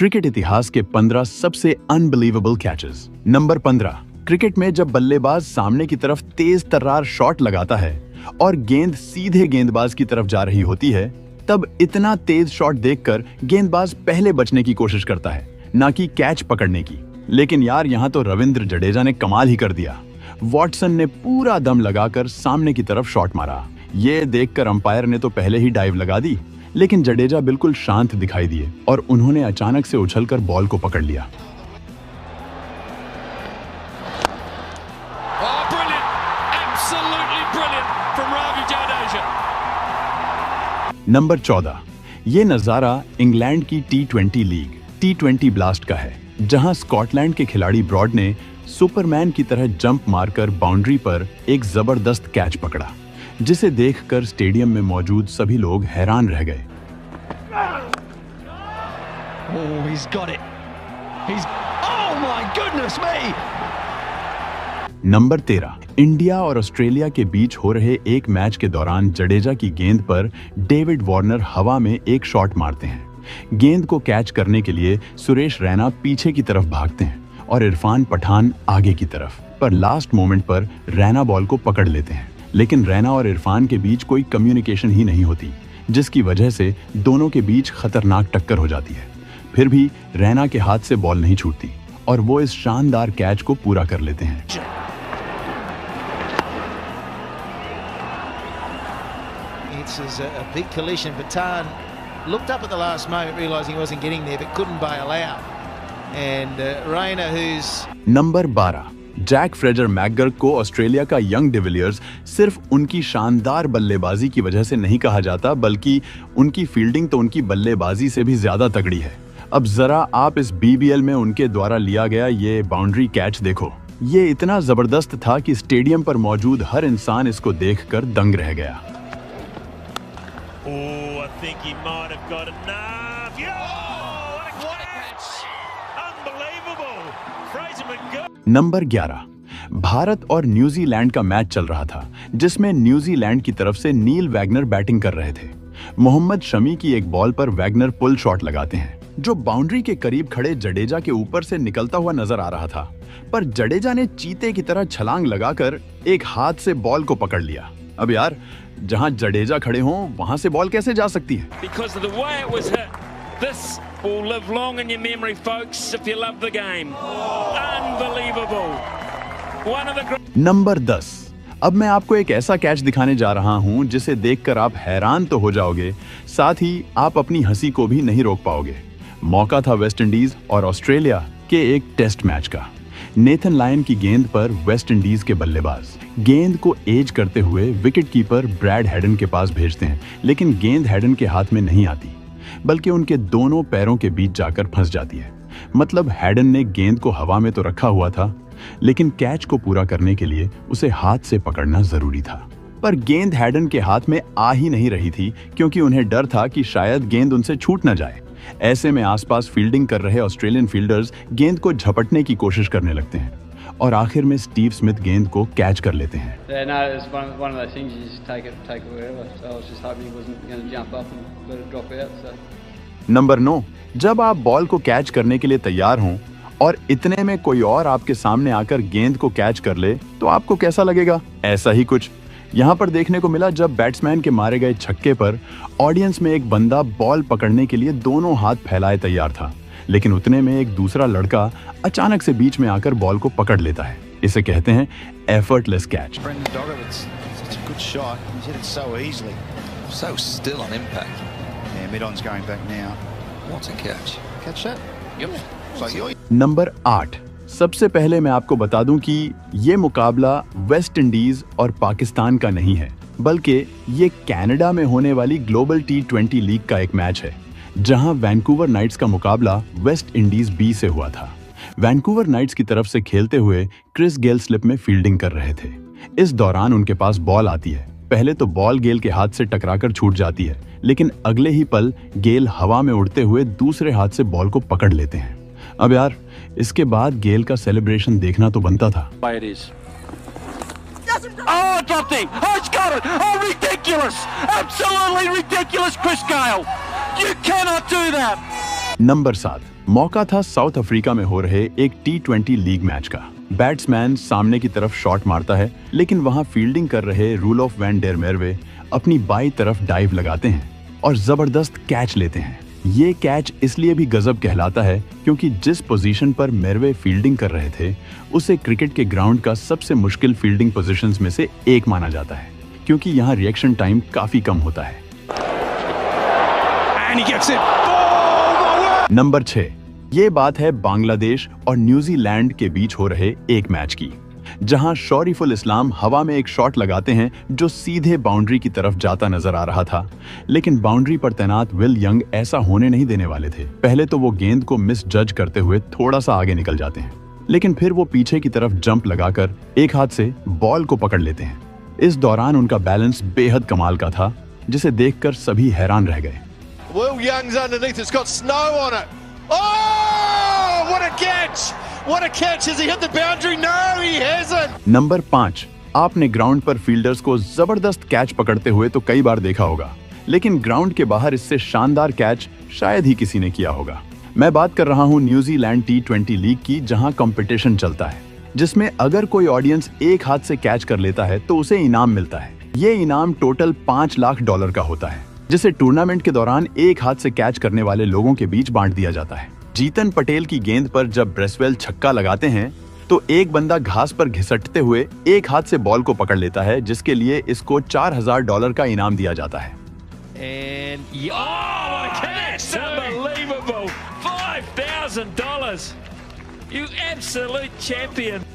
Cricket इतिहास के 15 सबसे अनबिलीवेबल कैचेस। नंबर 15, क्रिकेट में जब बल्लेबाज सामने की तरफ तेज तर्रार शॉट लगाता है और गेंद सीधे गेंदबाज की तरफ जा रही होती है, तब इतना तेज शॉट देखकर गेंदबाज पहले बचने की कोशिश करता है, ना कि कैच पकड़ने की। लेकिन यार, यहाँ तो रविंद्र जडेजा ने कमाल ही कर दिया। वॉटसन ने पूरा दम लगाकर सामने की तरफ शॉट मारा। ये देखकर अंपायर ने तो पहले ही डाइव लगा दी, लेकिन जडेजा बिल्कुल शांत दिखाई दिए और उन्होंने अचानक से उछलकर बॉल को पकड़ लिया। नंबर 14, ये नजारा इंग्लैंड की T20 लीग T20 ब्लास्ट का है, जहां स्कॉटलैंड के खिलाड़ी ब्रॉड ने सुपरमैन की तरह जंप मारकर बाउंड्री पर एक जबरदस्त कैच पकड़ा, जिसे देखकर स्टेडियम में मौजूद सभी लोग हैरान रह गए। नंबर 13, इंडिया और ऑस्ट्रेलिया के बीच हो रहे एक मैच के दौरान जडेजा की गेंद पर डेविड वार्नर हवा में एक शॉट मारते हैं। गेंद को कैच करने के लिए सुरेश रैना पीछे की तरफ भागते हैं और इरफान पठान आगे की तरफ, पर लास्ट मोमेंट पर रैना बॉल को पकड़ लेते हैं। लेकिन रैना और इरफान के बीच कोई कम्युनिकेशन ही नहीं होती, जिसकी वजह से दोनों के बीच खतरनाक टक्कर हो जाती है। फिर भी रैना के हाथ से बॉल नहीं छूटती और वो इस शानदार कैच को पूरा कर लेते हैं। It's a big collision. Patan looked up at the last moment, realizing he wasn't getting there, but couldn't bail out. And Rayner, who's number 12, Jake Fraser McGurk को ऑस्ट्रेलिया का यंग डिविलियर्स सिर्फ उनकी शानदार बल्लेबाजी की वजह से नहीं कहा जाता, बल्कि उनकी फील्डिंग तो उनकी बल्लेबाजी से भी ज्यादा तगड़ी है। अब जरा आप इस BBL में उनके द्वारा लिया गया ये बाउंड्री कैच देखो। ये इतना जबरदस्त था कि स्टेडियम पर मौजूद हर इंसान इसको देखकर दंग रह गया। Oh, I think he might have got enough. What a catch! Unbelievable. Fraser McGurk. Number 11, Bharat और न्यूजीलैंड का मैच चल रहा था, जिसमें न्यूजीलैंड की तरफ से नील वैगनर बैटिंग कर रहे थे। मोहम्मद शमी की एक बॉल पर वैगनर पुल शॉट लगाते हैं, जो बाउंड्री के करीब खड़े जडेजा के ऊपर से निकलता हुआ नजर आ रहा था। पर जडेजा ने चीते की तरह छलांग लगाकर एक हाथ से बॉल को पकड़ लिया। अब यार, जहां जडेजा खड़े हों वहां से बॉल कैसे जा सकती है? Because of the way it was hit, this will live long in your memory, folks, if you love the game. Unbelievable. One of the great... number 10, अब मैं आपको एक ऐसा कैच दिखाने जा रहा हूं जिसे देखकर आप हैरान तो हो जाओगे, साथ ही आप अपनी हंसी को भी नहीं रोक पाओगे। मौका था वेस्ट इंडीज और ऑस्ट्रेलिया के एक टेस्ट मैच का। नेथन लायन की गेंद पर वेस्ट इंडीज के बल्लेबाज गेंद को एज करते हुए विकेट कीपर ब्रैड हेडन के पास भेजते हैं, लेकिन गेंद हेडन के हाथ में नहीं आती, बल्कि उनके दोनों पैरों के बीच जाकर फंस जाती है। मतलब हेडन ने गेंद को हवा में तो रखा हुआ था, लेकिन कैच को पूरा करने के लिए उसे हाथ से पकड़ना जरूरी था। पर गेंद हेडन के हाथ में आ ही नहीं रही थी, क्योंकि उन्हें डर था कि शायद गेंद उनसे छूट न जाए। ऐसे में आसपास फील्डिंग कर रहे ऑस्ट्रेलियन फील्डर्स गेंद को झपटने की कोशिश करने लगते हैं और आखिर में स्टीव स्मिथ गेंद को कैच कर लेते हैं। नंबर 9, जब आप बॉल को कैच करने के लिए तैयार हों और इतने में कोई और आपके सामने आकर गेंद को कैच कर ले, तो आपको कैसा लगेगा? ऐसा ही कुछ यहाँ पर देखने को मिला, जब बैट्समैन के मारे गए छक्के पर ऑडियंस में एक बंदा बॉल पकड़ने के लिए दोनों हाथ फैलाए तैयार था, लेकिन उतने में एक दूसरा लड़का अचानक से बीच में आकर बॉल को पकड़ लेता है। इसे कहते हैं एफर्टलेस कैच। नंबर 8, सबसे पहले मैं आपको बता दूं कि ये मुकाबला वेस्ट इंडीज और पाकिस्तान का नहीं है, बल्कि ये कनाडा में होने वाली ग्लोबल T20 लीग का एक मैच है, जहां वैंकूवर नाइट्स का मुकाबला वेस्ट इंडीज B से हुआ था। वैंकूवर नाइट्स की तरफ से खेलते हुए क्रिस गेल स्लिप में फील्डिंग कर रहे थे। इस दौरान उनके पास बॉल आती है। पहले तो बॉल गेल के हाथ से टकराकर छूट जाती है, लेकिन अगले ही पल गेल हवा में उड़ते हुए दूसरे हाथ से बॉल को पकड़ लेते हैं। अब यार, इसके बाद गेल का सेलिब्रेशन देखना तो बनता था। नंबर 7, मौका था साउथ अफ्रीका में हो रहे एक T20 लीग मैच का। बैट्समैन सामने की तरफ शॉट मारता है, लेकिन वहां फील्डिंग कर रहे रूलोफ वैन डेर मेरवे अपनी बाईं तरफ डाइव लगाते हैं और जबरदस्त कैच लेते हैं। ये कैच इसलिए भी गजब कहलाता है क्योंकि जिस पोजीशन पर मेरवे फील्डिंग कर रहे थे उसे क्रिकेट के ग्राउंड का सबसे मुश्किल फील्डिंग पोजीशंस में से एक माना जाता है, क्योंकि यहाँ रिएक्शन टाइम काफी कम होता है। नंबर 6, ये बात है बांग्लादेश और न्यूजीलैंड के बीच हो रहे एक मैच की, जहां शौरीफुल इस्लाम हवा में एक शॉट लगाते हैं जो सीधे बाउंड्री की तरफ जाता नजर आ रहा था, लेकिन बाउंड्री पर तैनात विल यंग ऐसा होने नहीं देने वाले थे। पहले तो वो गेंद को मिस जज करते हुए थोड़ा सा आगे निकल जाते हैं, लेकिन फिर वो पीछे की तरफ जंप लगाकर एक हाथ से बॉल को पकड़ लेते हैं। इस दौरान उनका बैलेंस बेहद कमाल का था, जिसे देखकर सभी हैरान रह गए। Will Young's underneath, it's got snow on it. Oh, what a catch! What a catch! Has he hit the boundary? No, he hasn't. Number 5, आपने ग्राउंड पर फील्डर्स को जबरदस्त कैच पकड़ते हुए तो कई बार देखा होगा, लेकिन ग्राउंड के बाहर इससे शानदार कैच शायद ही किसी ने किया होगा। मैं बात कर रहा हूँ न्यूजीलैंड T20 लीग की, जहाँ कंपटीशन चलता है, जिसमें अगर कोई ऑडियंस एक हाथ से कैच कर लेता है तो उसे इनाम मिलता है। ये इनाम टोटल $5 लाख का होता है, जिसे टूर्नामेंट के दौरान एक हाथ से कैच करने वाले लोगों के बीच बांट दिया जाता है। जीतन पटेल की गेंद पर जब ब्रेसवेल छक्का लगाते हैं तो एक बंदा घास पर घिसटते हुए एक हाथ से बॉल को पकड़ लेता है, जिसके लिए इसको $4000 का इनाम दिया जाता है।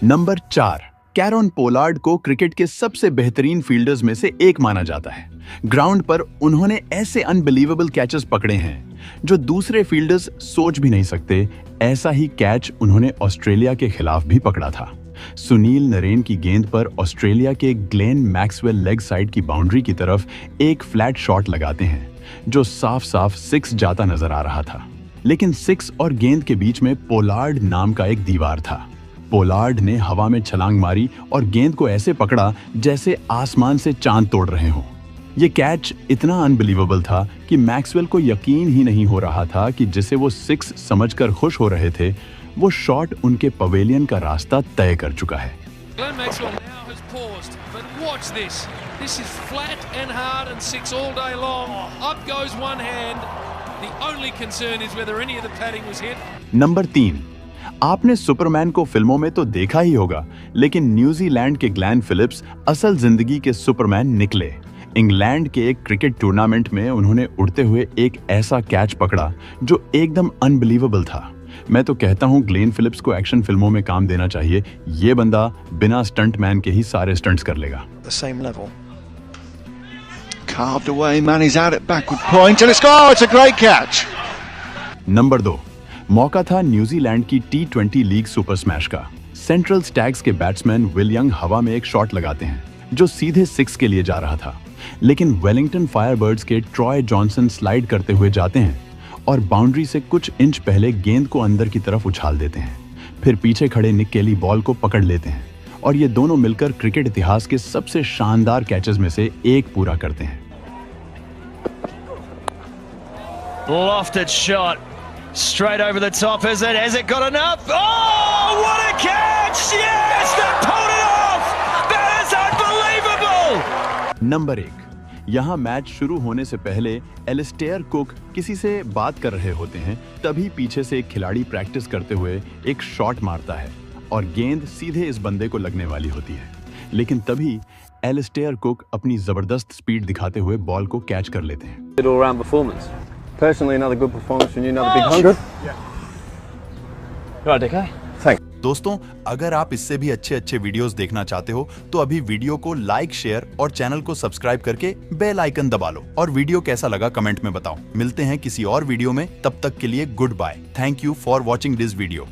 नंबर 4, कैरन पोलार्ड को क्रिकेट के सबसे बेहतरीन फील्डर्स में से एक माना जाता है। ग्राउंड पर उन्होंने ऐसे अनबिलीवेबल कैचेस पकड़े हैं जो दूसरे फील्डर्स सोच भी नहीं सकते। ऐसा ही कैच उन्होंने ऑस्ट्रेलिया के खिलाफ भी पकड़ा था। सुनील नरेन की गेंद पर ऑस्ट्रेलिया के ग्लेन मैक्सवेल लेग साइड की बाउंड्री की तरफ एक फ्लैट शॉट लगाते हैं जो साफ साफ 6 जाता नजर आ रहा था, लेकिन 6 और गेंद के बीच में पोलार्ड नाम का एक दीवार था। पोलार्ड ने हवा में छलांग मारी और गेंद को ऐसे पकड़ा जैसे आसमान से चांद तोड़ रहे हों। ये कैच इतना अनबिलीवेबल था कि मैक्सवेल को यकीन ही नहीं हो रहा था कि जिसे वो 6 समझकर खुश हो रहे थे, वो शॉट उनके पवेलियन का रास्ता तय कर चुका है। Glenn Maxwell now has paused, but watch this. This is flat and hard and 6 all day long. Up goes one hand. The only concern is whether any of the padding was hit. Number 3, आपने Superman को फिल्मों में तो देखा ही होगा, लेकिन New Zealand के Glenn Phillips असल जिंदगी के सुपरमैन निकले। इंग्लैंड के एक क्रिकेट टूर्नामेंट में उन्होंने उड़ते हुए एक ऐसा कैच पकड़ा जो एकदम अनबिलीवेबल था। मैं तो कहता हूँ ग्लेन फिलिप्स को एक्शन फिल्मों में काम देना चाहिए। ये बंदा बिना स्टंटमैन के ही सारे स्टंट्स कर लेगा। The same level. Carved away, man is out at backward point and it's a great catch. Number 2, मौका था न्यूजीलैंड की T20 लीग सुपर स्मैश का। सेंट्रल स्टैग्स के बैट्समैन विल यंग हवा में एक शॉट लगाते हैं जो सीधे 6 के लिए जा रहा था, लेकिन वेलिंगटन फायरबर्ड्स के ट्रॉय जॉनसन स्लाइड करते हुए जाते हैं और बाउंड्री से कुछ इंच पहले गेंद को अंदर की तरफ उछाल देते हैं। फिर पीछे खड़े निक केली बॉल को पकड़ लेते हैं और ये दोनों मिलकर क्रिकेट इतिहास के सबसे शानदार कैचेस में से एक पूरा करते हैं। Lofted shot straight over the top. Has it got enough? Oh, what a catch! Yes, they pulled it off. That is unbelievable. Number 1, यहाँ मैच शुरू होने से पहले एलिस्टेयर कुक किसी से बात कर रहे होते हैं, तभी पीछे से एक खिलाड़ी प्रैक्टिस करते हुए एक शॉट मारता है और गेंद सीधे इस बंदे को लगने वाली होती है, लेकिन तभी एलिस्टेयर कुक अपनी जबरदस्त स्पीड दिखाते हुए बॉल को कैच कर लेते हैं। All-round performance. Personally, another good performance from you, another big 100. Right, okay. Thanks. दोस्तों, अगर आप इससे भी अच्छे वीडियोस देखना चाहते हो तो अभी वीडियो को लाइक, शेयर और चैनल को सब्सक्राइब करके बेल आइकन दबा लो और वीडियो कैसा लगा कमेंट में बताओ। मिलते हैं किसी और वीडियो में, तब तक के लिए goodbye. Thank you for watching this video.